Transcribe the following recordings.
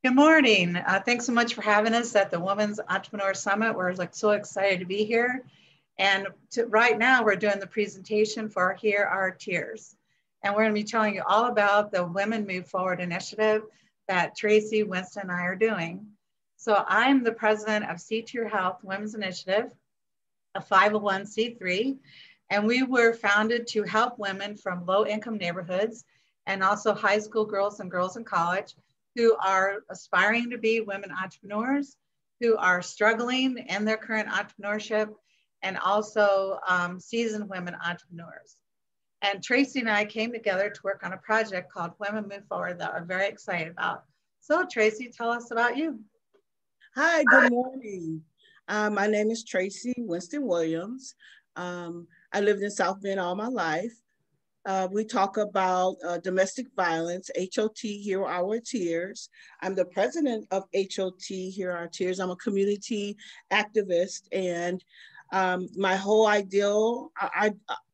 Good morning. Thanks so much for having us at the Women's Entrepreneur Summit. We're so excited to be here. And right now we're doing the presentation for Here Are Tears. And we're going to be telling you all about the Women Move Forward initiative that Traci Winston and I are doing. So I'm the president of See to Your Health Women's Initiative, a 501c3. And we were founded to help women from low-income neighborhoods and also high school girls and girls in college who are aspiring to be women entrepreneurs, who are struggling in their current entrepreneurship, and also seasoned women entrepreneurs. And Traci and I came together to work on a project called Women Move Forward that we're very excited about. So Traci, tell us about you. Hi, good morning. My name is Traci Winston Williams. I lived in South Bend all my life. We talk about domestic violence, HOT, Here Are Our Tears. I'm the president of HOT, Here Are Our Tears. I'm a community activist, and my whole ideal,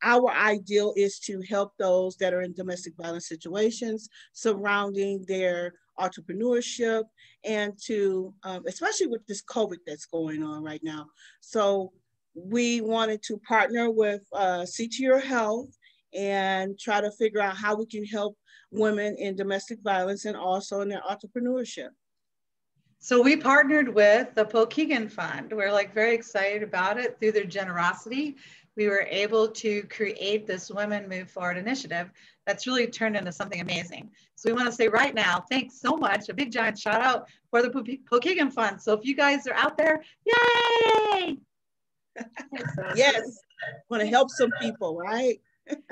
our ideal is to help those that are in domestic violence situations surrounding their entrepreneurship and to, especially with this COVID that's going on right now. So we wanted to partner with See to Your Health and try to figure out how we can help women in domestic violence and also in their entrepreneurship. So we partnered with the Pokagon Fund. We're very excited about it. Through their generosity, we were able to create this Women Move Forward initiative that's really turned into something amazing. So we want to say right now, thanks so much, a big giant shout out for the Pokagon Fund. So if you guys are out there, yay! Yes, want to help some people, right?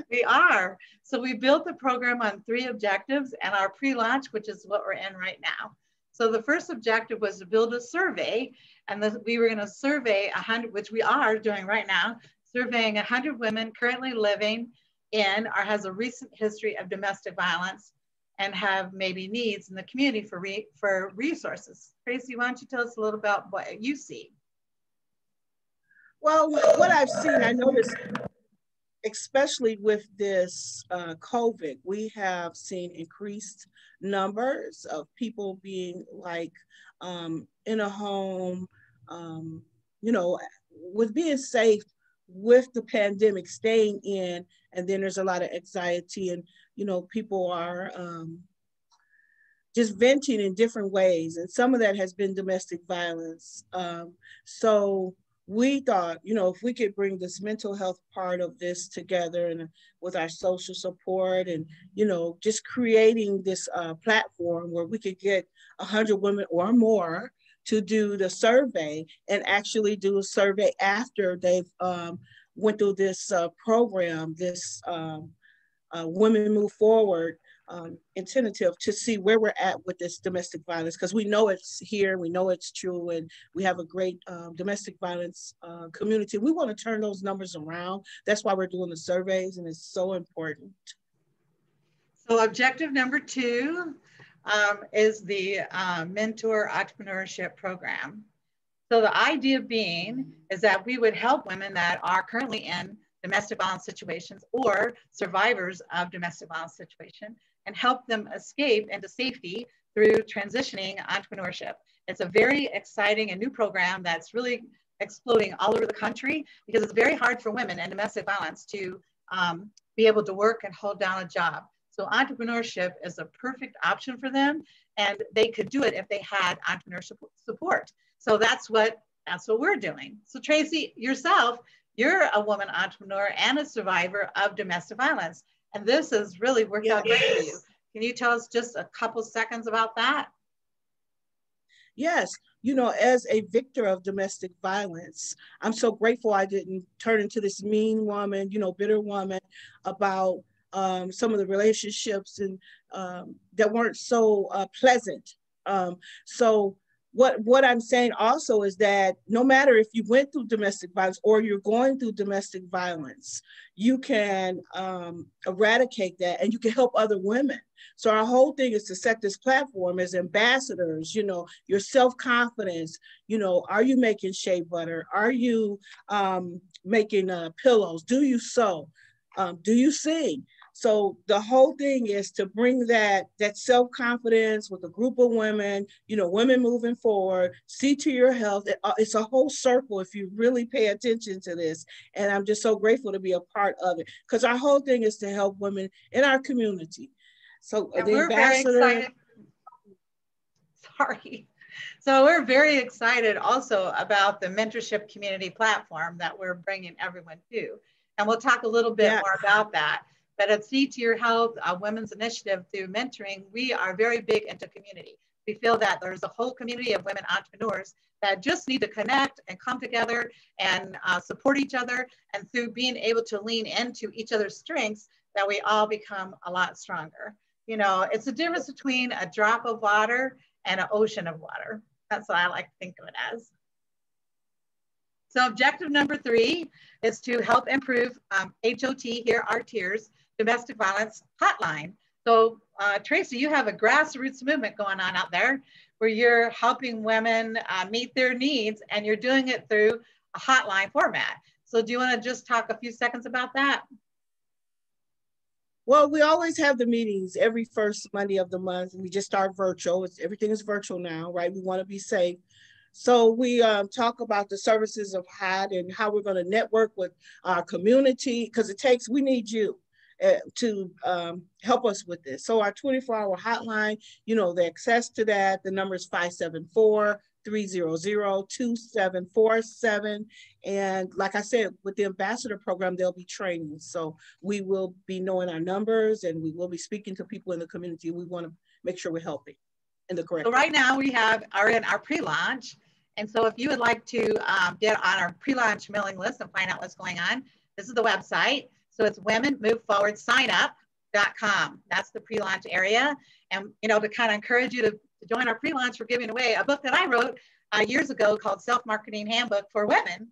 We are. So we built the program on 3 objectives and our pre-launch, which is what we're in right now. So the first objective was to build a survey, and we were going to survey 100, which we are doing right now, surveying 100 women currently living in or has a recent history of domestic violence and have maybe needs in the community for resources. Traci, why don't you tell us a little about what you see? Well, what I've seen, I noticed, especially with this COVID, we have seen increased numbers of people being in a home, with being safe with the pandemic, staying in, and then there's a lot of anxiety and, people are just venting in different ways. And some of that has been domestic violence. So we thought, if we could bring this mental health part of this together and with our social support and, just creating this platform where we could get 100 women or more to do the survey and actually do a survey after they've went through this program, this Women Move Forward initiative, to see where we're at with this domestic violence, because we know it's here, we know it's true, and we have a great domestic violence community. We want to turn those numbers around. That's why we're doing the surveys, and it's so important. So objective number 2 is the Mentor Entrepreneurship Program. So the idea being is that we would help women that are currently in domestic violence situations or survivors of domestic violence situation and help them escape into safety through transitioning entrepreneurship. It's a very exciting and new program that's really exploding all over the country because it's very hard for women in domestic violence to be able to work and hold down a job. So entrepreneurship is a perfect option for them, and they could do it if they had entrepreneurship support. So that's what we're doing. So Traci, yourself, you're a woman entrepreneur and a survivor of domestic violence. And this has really worked out great for you. Can you tell us just a couple seconds about that? Yes, as a victor of domestic violence, I'm so grateful I didn't turn into this mean woman, bitter woman about some of the relationships and that weren't so pleasant. So what I'm saying also is that no matter if you went through domestic violence or you're going through domestic violence, you can eradicate that and you can help other women. So our whole thing is to set this platform as ambassadors, your self-confidence, are you making shea butter? Are you making pillows? Do you sew? Do you sing? So the whole thing is to bring that self-confidence with a group of women, you know, women moving forward, see to your health. It's a whole circle if you really pay attention to this. And I'm just so grateful to be a part of it, because our whole thing is to help women in our community. So and the we're very ambassador. excited. Sorry. So we're very excited also about the mentorship community platform that we're bringing everyone to. And we'll talk a little bit more about that. But at See to Your Health, a women's initiative through mentoring, we are very big into community. We feel that there's a whole community of women entrepreneurs that just need to connect and come together and support each other. And through being able to lean into each other's strengths, that we all become a lot stronger. You know, it's the difference between a drop of water and an ocean of water. That's what I like to think of it as. So objective number 3 is to help improve HOT, here are tears, domestic violence hotline. So Traci, you have a grassroots movement going on out there where you're helping women meet their needs, and you're doing it through a hotline format. So do you want to just talk a few seconds about that? Well, we always have the meetings every first Monday of the month. We just start virtual. Everything is virtual now, right? We want to be safe. So we talk about the services of HOT and how we're going to network with our community, because we need you to help us with this. So our 24-hour hotline, you know, the access to that, the number is 574-300-2747. And like I said, with the ambassador program, there'll be training. So we will be knowing our numbers, and we will be speaking to people in the community. We want to make sure we're helping in the correct way. So right now we are in our pre-launch. And so if you would like to get on our pre-launch mailing list and find out what's going on, this is the website. So it's womenmoveforwardsignup.com. That's the pre-launch area. And, you know, to kind of encourage you to join our pre-launch, we're giving away a book that I wrote years ago called Self-Marketing Handbook for Women,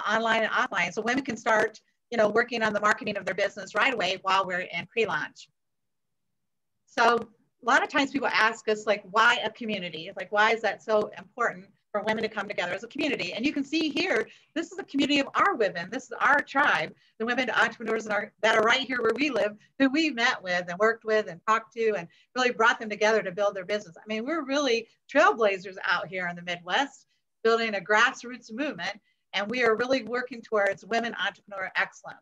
online and offline. So women can start, you know, working on the marketing of their business right away while we're in pre-launch. So a lot of times people ask us, like, why a community? Like, why is that so important for women to come together as a community? And you can see here, this is a community of our women. This is our tribe, the women entrepreneurs that are right here where we live, who we met with and worked with and talked to and really brought them together to build their business. I mean, we're really trailblazers out here in the Midwest, building a grassroots movement. And we are really working towards women entrepreneur excellence.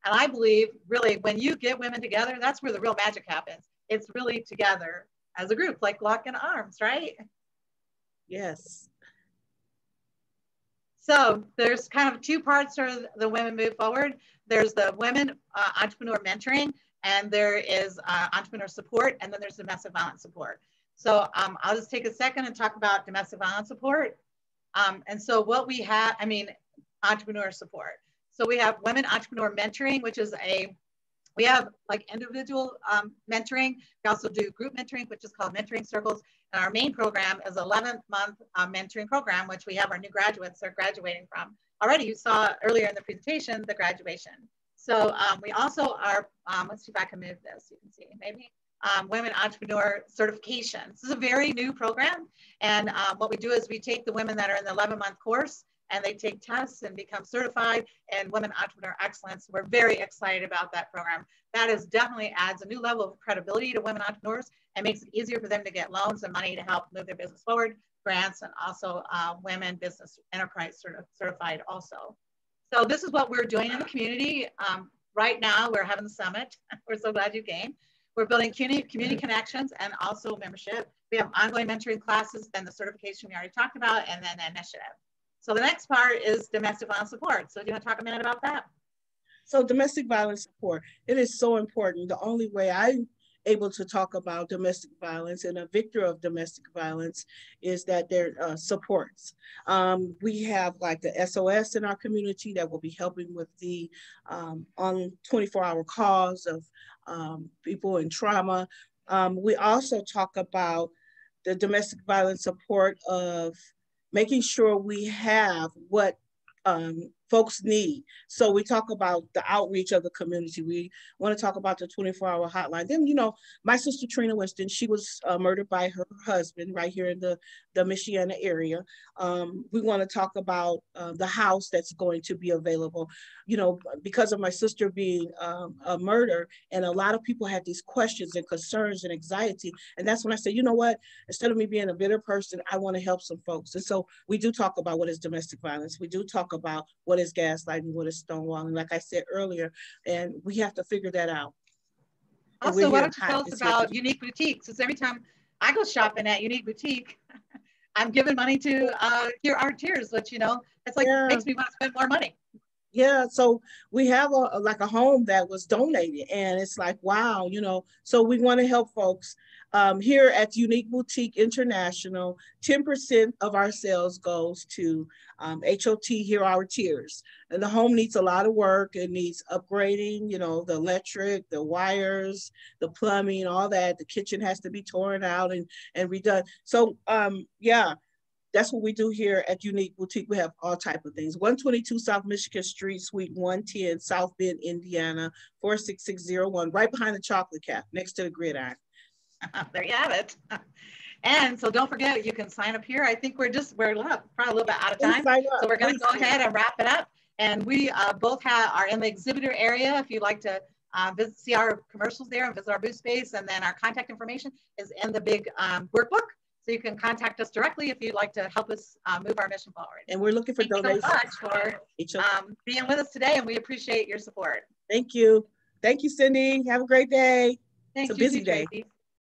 And I believe, really, when you get women together, that's where the real magic happens. It's really together as a group, like locking arms, right? Yes. So there's kind of 2 parts for the Women Move Forward. There's the women entrepreneur mentoring, and there is entrepreneur support, and then there's domestic violence support. So I'll just take a second and talk about domestic violence support. And so what we have, entrepreneur support. So we have women entrepreneur mentoring, which is we have like individual mentoring. We also do group mentoring, which is called mentoring circles. And our main program is 11-month mentoring program, which we have our new graduates are graduating from. Already, you saw earlier in the presentation, the graduation. So we also are, let's see if I can move this, you can see maybe, women entrepreneur certification. This is a very new program. And what we do is we take the women that are in the 11-month course, and they take tests and become certified in Women Entrepreneur Excellence. We're very excited about that program. That is definitely adds a new level of credibility to women entrepreneurs and makes it easier for them to get loans and money to help move their business forward, grants, and also women business enterprise certified also. So this is what we're doing in the community. Right now, we're having the summit. We're so glad you came. We're building community connections and also membership. We have ongoing mentoring classes, then the certification we already talked about, and then the initiative. So the next part is domestic violence support. So do you want to talk a minute about that? So domestic violence support, it is so important. The only way I'm able to talk about domestic violence and a victor of domestic violence is that there are supports. We have like the SOS in our community that will be helping with the on 24-hour calls of people in trauma. We also talk about the domestic violence support of making sure we have what folks need. So we talk about the outreach of the community. We want to talk about the 24-hour hotline. Then, you know, my sister Traci Winston, she was murdered by her husband right here in the Michiana area. We want to talk about the house that's going to be available, you know, because of my sister being a murder, and a lot of people had these questions and concerns and anxiety. And that's when I said, you know what, instead of me being a bitter person, I want to help some folks. And so we do talk about what is domestic violence. We do talk about what is gaslighting, what is stonewalling, like I said earlier, and we have to figure that out. Also, why don't you tell us about Unique Boutiques? Because every time I go shopping at Unique Boutique, I'm giving money to Hear Our Tears, which, you know, it's like, makes me want to spend more money. Yeah, so we have like a home that was donated, and it's like, wow, you know, so we want to help folks. Here at Unique Boutique International, 10% of our sales goes to HOT, Hear Our Tears. And the home needs a lot of work. It needs upgrading, you know, the electric, the wires, the plumbing, all that. The kitchen has to be torn out and redone. So yeah, that's what we do here at Unique Boutique. We have all type of things. 122 South Michigan Street, Suite 110, South Bend, Indiana, 46601, right behind the Chocolate Caf, next to the Gridiron. There you have it. And so don't forget, you can sign up here. I think we're probably a little bit out of time. So we're going to go ahead and wrap it up. And we both are in the exhibitor area. If you'd like to see our commercials there and visit our booth space, and then our contact information is in the big workbook. So you can contact us directly if you'd like to help us move our mission forward. And we're looking for donations. Thank you so much for being with us today, and we appreciate your support. Thank you. Thank you, Cindy. Have a great day. Thank you. It's a busy day. Traci.